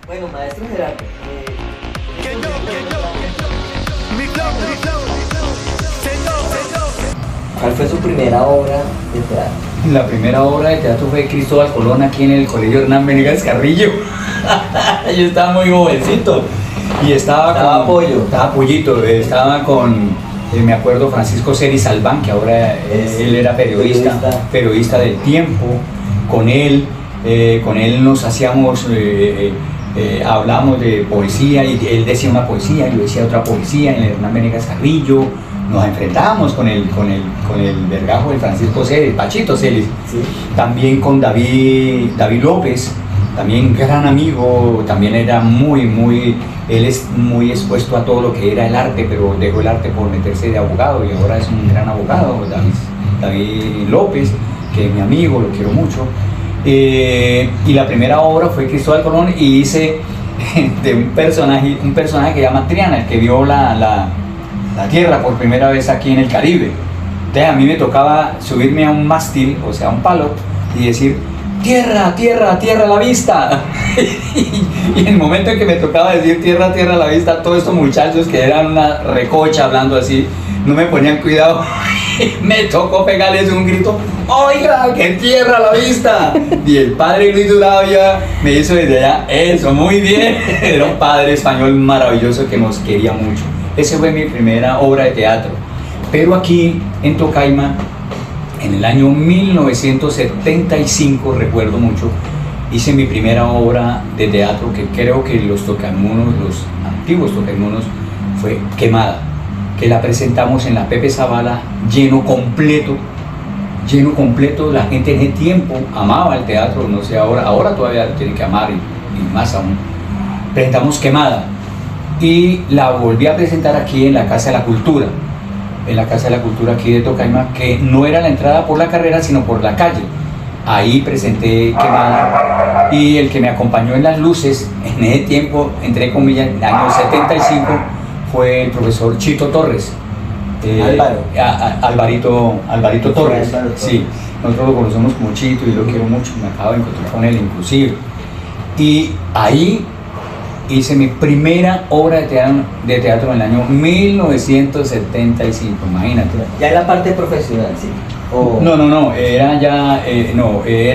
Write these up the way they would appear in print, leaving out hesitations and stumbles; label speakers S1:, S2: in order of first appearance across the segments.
S1: Bueno, maestro Gerardo, ¿cuál fue su primera obra de teatro?
S2: La primera obra de teatro fue Cristóbal Colón aquí en el Colegio Hernán Venegas Carrillo. Yo estaba muy jovencito y estaba pollito, estaba con, me acuerdo, Francisco Seri Salván, que ahora él era periodista del Tiempo. Con él nos hacíamos, hablamos de poesía y él decía una poesía, yo decía otra poesía en el Hernán Venegas Carrillo. Nos enfrentábamos con el vergajo de Francisco Celis, Pachito Celis,
S1: ¿Sí?
S2: También con David López, también gran amigo, también era él es muy expuesto a todo lo que era el arte, pero dejó el arte por meterse de abogado y ahora es un gran abogado, David López, que es mi amigo, lo quiero mucho. Y la primera obra fue Cristóbal Colón y hice de un personaje que se llama Triana, el que vio la tierra por primera vez aquí en el Caribe. Entonces a mí me tocaba subirme a un mástil, o sea, a un palo, y decir, tierra, tierra, tierra a la vista. Y en el momento en que me tocaba decir tierra, tierra a la vista, todos estos muchachos que eran una recocha hablando así, no me ponían cuidado. Me tocó pegarles un grito, oiga, que tierra a la vista. Y el padre Luis Durado ya me hizo desde allá, eso, muy bien. Era un padre español maravilloso que nos quería mucho. Esa fue mi primera obra de teatro. Pero aquí en Tocaima, en el año 1975, recuerdo mucho, hice mi primera obra de teatro que creo que los antiguos tocaimunos, fue Quemada, que la presentamos en la Pepe Zavala, lleno completo. La gente en ese tiempo amaba el teatro, no sé ahora todavía tiene que amar y más aún. Presentamos Quemada. Y la volví a presentar aquí en la Casa de la Cultura, aquí de Tocaima, que no era la entrada por la carrera, sino por la calle. Ahí presenté Quemada y el que me acompañó en las luces, en ese tiempo, entre comillas, en el año 75, fue el profesor Chito Torres. Alvarito Torres, sí, nosotros lo conocemos como Chito y lo quiero mucho, me acabo de encontrar con él inclusive. Y ahí hice mi primera obra de teatro en el año 1975, imagínate.
S1: Ya en la parte profesional, sí.
S2: No, era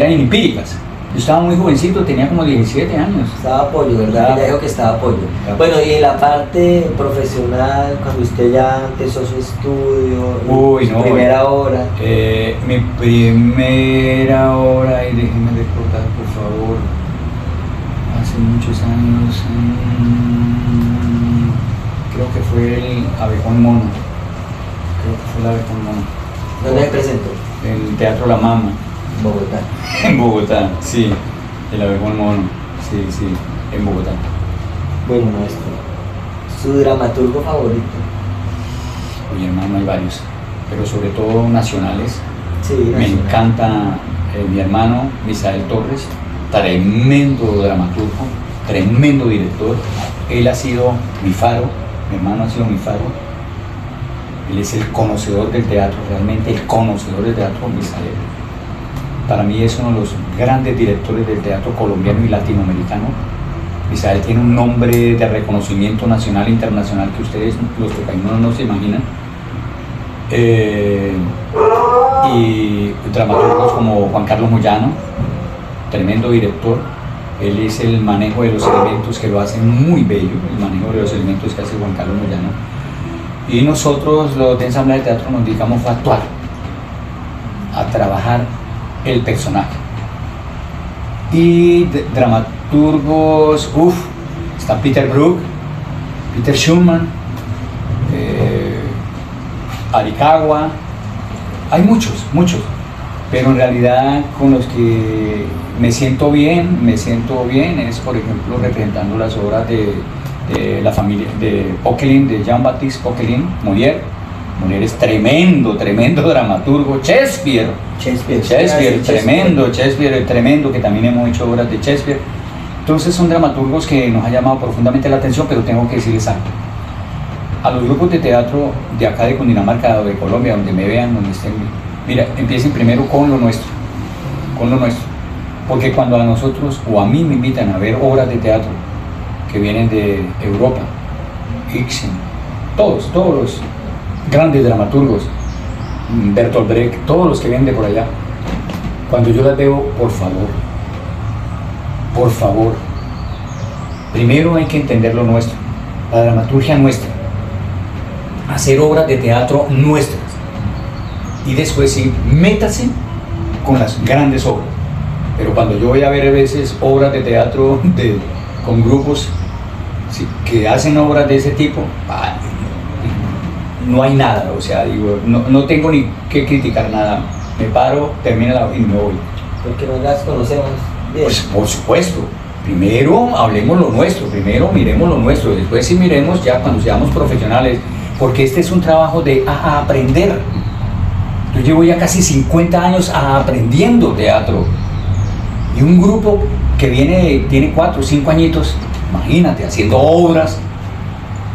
S2: en Empíricas. Yo estaba muy jovencito, tenía como 17 años.
S1: Estaba pollo, ¿verdad? Ya dijo que estaba pollo. Bueno, y en la parte profesional, cuando usted ya empezó su estudio, su primera obra.
S2: Mi primera obra, y déjenme recordar, por favor. Hace muchos años, creo que fue el Abejón Mono.
S1: ¿Dónde se presentó?
S2: En el Teatro La Mama.
S1: Bogotá.
S2: En Bogotá, sí. El Abejón Mono, sí, en Bogotá.
S1: Bueno, maestro, ¿su dramaturgo favorito?
S2: Oye, hermano, hay varios, pero sobre todo nacionales.
S1: Sí,
S2: Me encanta mi hermano Misael Torres. Tremendo dramaturgo, tremendo director. Él ha sido mi faro, mi hermano ha sido mi faro. Él es el conocedor del teatro, realmente el conocedor del teatro, Misael. Para mí es uno de los grandes directores del teatro colombiano y latinoamericano. Misael tiene un nombre de reconocimiento nacional e internacional que ustedes, los tocaimanos, no se imaginan. Y dramaturgos como Juan Carlos Moyano, tremendo director. Él es el manejo de los elementos que lo hace muy bello, el manejo de los elementos que hace Juan Carlos Moyano. Y nosotros, los de Ensamble de Teatro, nos dedicamos a actuar, a trabajar el personaje. Y dramaturgos, está Peter Brook, Peter Schumann, Arikawa, hay muchos, pero en realidad con los que me siento bien es, por ejemplo, representando las obras de la familia de Poquelin, de Jean-Baptiste Poquelin, Molière. Molière es tremendo dramaturgo. Shakespeare, tremendo, que también hemos hecho obras de Shakespeare. Entonces son dramaturgos que nos han llamado profundamente la atención, pero tengo que decirles algo. A los grupos de teatro de acá de Cundinamarca o de Colombia, donde me vean, donde estén, mira, empiecen primero con lo nuestro. Porque cuando a nosotros o a mí me invitan a ver obras de teatro que vienen de Europa, Ibsen, todos los grandes dramaturgos, Bertolt Brecht, todos los que vienen de por allá. Cuando yo las veo, por favor, primero hay que entender lo nuestro, la dramaturgia nuestra, hacer obras de teatro nuestras, y después sí, métase con las grandes obras. Pero cuando yo voy a ver a veces obras de teatro con grupos que hacen obras de ese tipo, no hay nada, o sea, digo, no tengo ni que criticar nada, me paro, termina y me voy.
S1: Porque no las conocemos bien.
S2: Pues por supuesto, primero hablemos lo nuestro, primero miremos lo nuestro, después sí miremos ya cuando seamos profesionales, porque este es un trabajo de aprender. Yo llevo ya casi 50 años aprendiendo teatro, y un grupo que tiene 4 o 5 añitos, imagínate, haciendo obras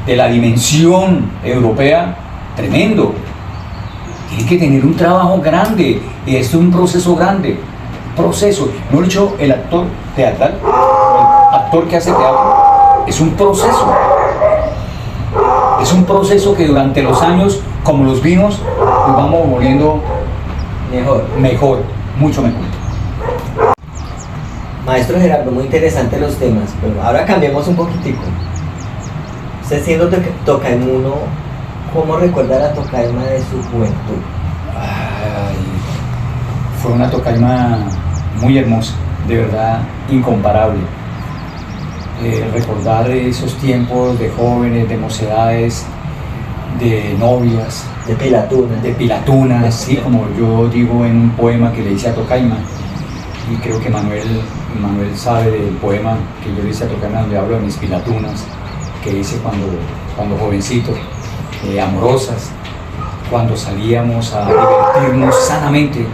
S2: de la dimensión europea, tremendo. Tiene que tener un trabajo grande, y esto es un proceso grande, no he dicho el actor teatral, el actor que hace teatro, es un proceso que durante los años, como los vinos, nos vamos volviendo mejor, mucho mejor.
S1: Maestro Gerardo, muy interesantes los temas, pero ahora cambiemos un poquitico. Usted siendo tocaimuno, ¿cómo recuerda la tocaima de su juventud?
S2: Fue una tocaima muy hermosa, de verdad incomparable. Recordar esos tiempos de jóvenes, de mocedades, de novias,
S1: de pilatunas,
S2: sí, como yo digo en un poema que le hice a tocaima, y creo que Manuel sabe del poema que yo le hice a tocaima, donde hablo de mis pilatunas que hice cuando jovencito, amorosas, cuando salíamos a divertirnos sanamente,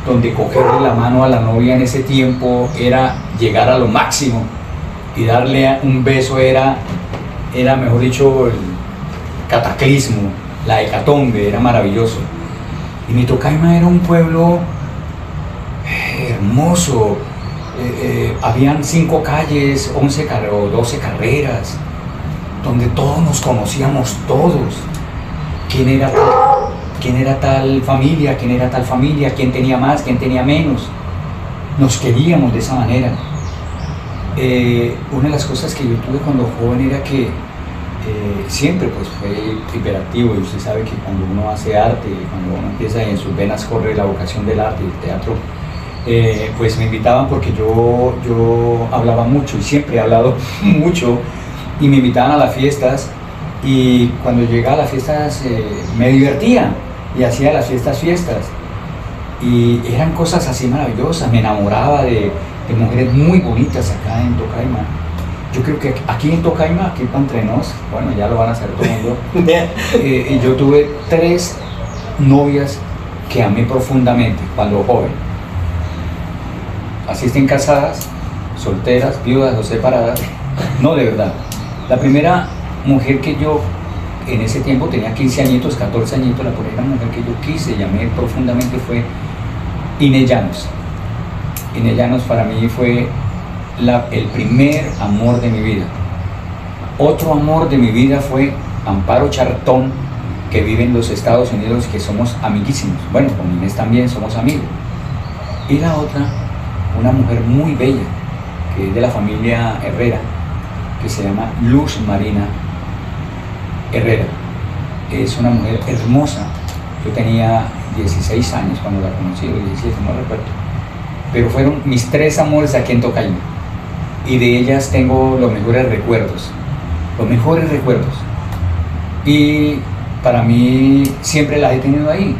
S2: donde cogerle la mano a la novia en ese tiempo era llegar a lo máximo, y darle un beso era mejor dicho, el cataclismo, la hecatombe, era maravilloso. Y mi tocaima era un pueblo hermoso, habían 5 calles, 11 o 12 carreras, donde todos nos conocíamos todos, quién era tal familia, quién tenía más, quién tenía menos, nos queríamos de esa manera. Una de las cosas que yo tuve cuando joven era que siempre pues fue hiperactivo, y usted sabe que cuando uno hace arte, cuando uno empieza y en sus venas corre la vocación del arte y del teatro, pues me invitaban porque yo hablaba mucho, y siempre he hablado mucho, y me invitaban a las fiestas, y cuando llegaba a las fiestas me divertía y hacía las fiestas, y eran cosas así maravillosas, me enamoraba de mujeres muy bonitas acá en Tocaima. Yo creo que aquí en Tocaima, aquí entre nos, bueno, ya lo van a hacer todo el mundo, y yo tuve 3 novias que amé profundamente cuando joven. Así estén casadas, solteras, viudas o separadas, no, de verdad. La primera mujer que yo en ese tiempo tenía 15 añitos, 14 añitos, la primera mujer que yo quise y amé profundamente fue Inés Llanos. Inés Llanos para mí fue el primer amor de mi vida. Otro amor de mi vida fue Amparo Chartón, que vive en los Estados Unidos, que somos amiguísimos. Bueno, con Inés también somos amigos. Y la otra, una mujer muy bella, que es de la familia Herrera, que se llama Luz Marina Herrera. Es una mujer hermosa. Yo tenía 16 años cuando la conocí, o 17, no recuerdo. Pero fueron mis 3 amores aquí en Tocaima. Y de ellas tengo los mejores recuerdos. Y para mí siempre las he tenido ahí,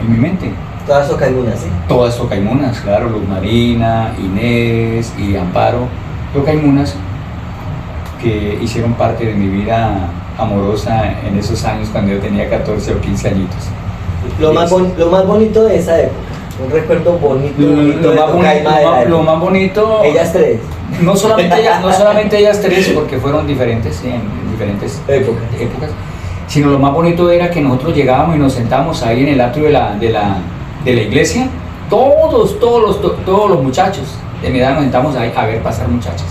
S2: en mi mente.
S1: Todas tocaimunas, ¿sí?
S2: Todas tocaimunas, claro, Luz Marina, Inés y Amparo. Tocaimunas que hicieron parte de mi vida amorosa en esos años cuando yo tenía 14 o 15 añitos.
S1: Lo más bonito de esa época, un recuerdo bonito.
S2: Lo más bonito.
S1: Ellas 3.
S2: No solamente ellas 3, porque fueron diferentes, sí, en diferentes épocas, sino lo más bonito era que nosotros llegábamos y nos sentábamos ahí en el atrio de la iglesia, todos los muchachos de mi edad nos sentamos ahí a ver pasar muchachas.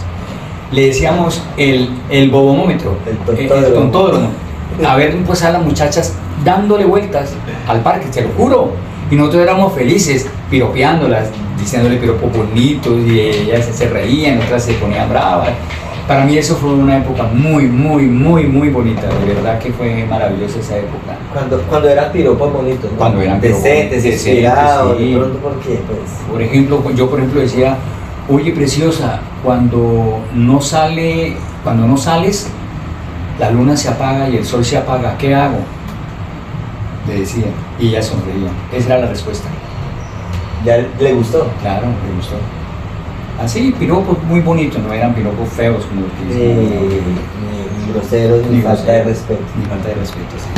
S2: le decíamos el bobomómetro,
S1: El
S2: el tontódromo. A ver, pues a las muchachas dándole vueltas al parque, te lo juro. Y nosotros éramos felices, piropeándolas, diciéndole piropos bonitos, y ellas se reían, otras se ponían bravas. Para mí eso fue una época muy, muy, muy, muy bonita. De verdad que fue maravillosa esa época.
S1: Cuando eran piropos bonitos, ¿no?
S2: Cuando eran piropos
S1: decentes,
S2: decentes,
S1: inspirados,
S2: sí.
S1: de pronto, ¿por qué? Pues,
S2: Por ejemplo, yo por ejemplo decía, oye preciosa, cuando no sales, la luna se apaga y el sol se apaga, ¿qué hago? Le decía, y ella sonreía. Esa era la respuesta.
S1: ¿ya le gustó?
S2: Claro, me gustó. Así, piropos muy bonitos, no eran piropos feos como los que
S1: Ni,
S2: dicen.
S1: ni groseros, ni falta de respeto.
S2: Ni falta de respeto, sí.